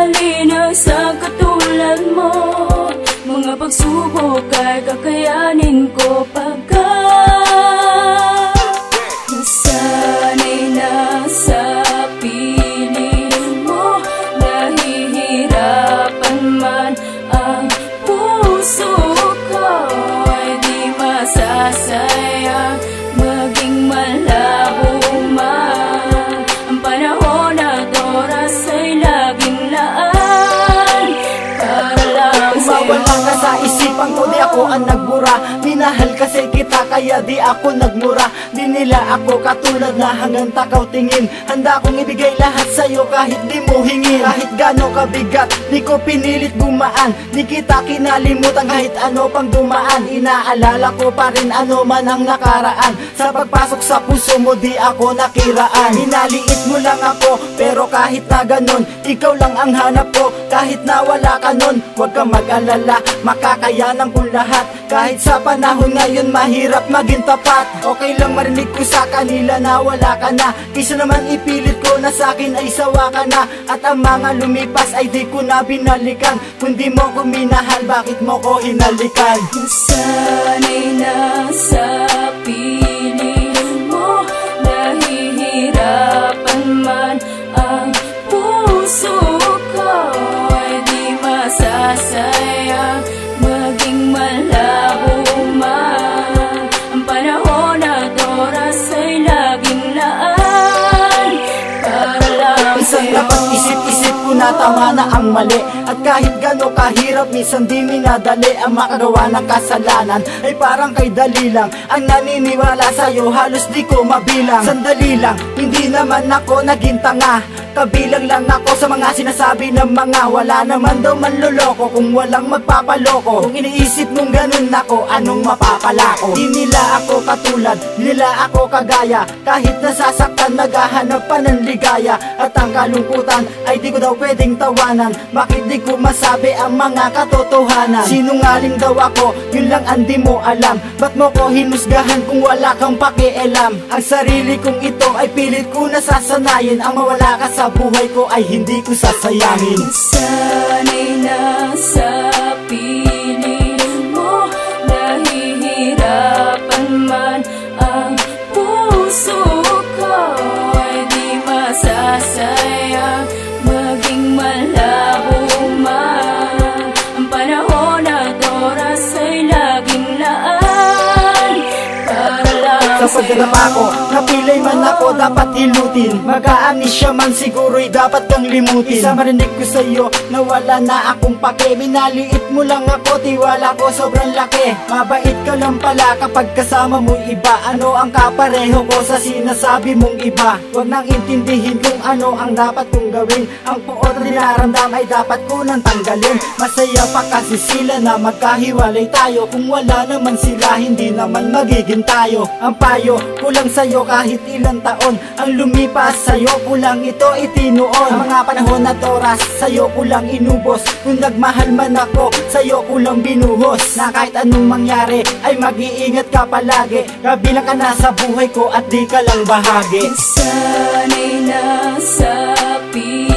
madali na sa katulad mo. Mga pagsubok ay kakayanin ko pagka nasanay na sa piling mo. Nahihirapan man ang puso ko, ay di masasayang maging malabo man ang panahon at oras ay laging laan para lang sa'yo. Mawala ka sa isipan ko, di ako ang nagbura. Minahal kasi kita kaya di ako nagmura. Di nila ako katulad na hanggang takaw tingin. Handa kong ibigay lahat sa'yo kahit di mo hingin. Kahit gano'ng kabigat, di ko pinilit gumaan. Di kita kinalimutan kahit ano pang dumaan. Inaalala ko pa rin ano man ang nakaraan. Sa pagpasok sa puso mo di ako nakiraan. Hinaliit mo lang ako pero kahit na ganon, ikaw lang ang hanap ko kahit na wala ka nun. Huwag kang mag-alala, makakayanan ko lahat. Kahit sa panahon ngayon mahirap maging tapat. Okay lang marinig ko sa kanila na wala ka na, kaysa naman ipilit ko na sa'kin ay sawa ka na. At ang mga lumipas ay di ko na binalikan. Kung di mo ko minahal, bakit mo ko hinalikan? Nasanay na sa piling mo. Nahihirapan man ang puso ko, ay di masasayang maging malabo man ang panahon at oras ay laging laan para lang Isang sa'yo. dapat isip-isip ko na tama na ang mali. At kahit gano'ng kahirap, minsan di minadali. Ang makagawa ng kasalanan ay parang kay dali lang. Ang naniniwala sa'yo halos di ko mabilang. Sandali lang, hindi naman ako naging tanga. Kabilang lang ako sa mga sinasabi ng mga wala naman daw manloloko kung walang magpapaloko. Kung iniisip mong ganun ako, anong mapapala ko? Di nila ako katulad, di nila ako kagaya. Kahit nasasaktan, naghahanap pa ng ligaya. At ang kalungkutan ay di ko daw pwedeng tawanan. Bakit di ko masabi ang mga katotohanan? Sinungaling daw ako, yun lang ang di mo alam. Ba't mo ko hinusgahan kung wala kang pakialam? Ang sarili kong ito ay pilit ko nasasanayin. Ang mawala ka sa buhay ko ay hindi ko sasayangin. Nasanay na sa piling mo. Nahihirapan man ang puso ko, ay di masasayang maging malabo man ang panahon at oras ay laging laan para lang Sa pagdarap ako, napilay man ako, dapat hilutin. Mag-aanis siya man siguro'y dapat kang limutin. Isa marinig ko sa'yo na wala na akong pake. Minaliit mo lang ako, tiwala ko sobrang laki. Mabait ka lang pala kapag kasama mo iba. Ano ang kapareho ko sa sinasabi mong iba? Huwag nang intindihin kung ano ang dapat kong gawin. Ang puot na dinaramdam ay dapat ko nang tanggalin. Masaya pa kasi sila na magkahiwalay tayo. Kung wala naman sila, hindi naman magiging tayo. Ang payo kulang sa'yo kahit ilang taon ang lumipas, sa'yo kulang ito itinuon. Ang mga panahon at oras, sa'yo kulang inubos. Kung nagmahal man ako, sa'yo kulang binuhos. Na kahit anong mangyari ay mag-iingat ka palagi. Kabilang ka na sa buhay ko at di ka lang bahagi. Sanay na sa piling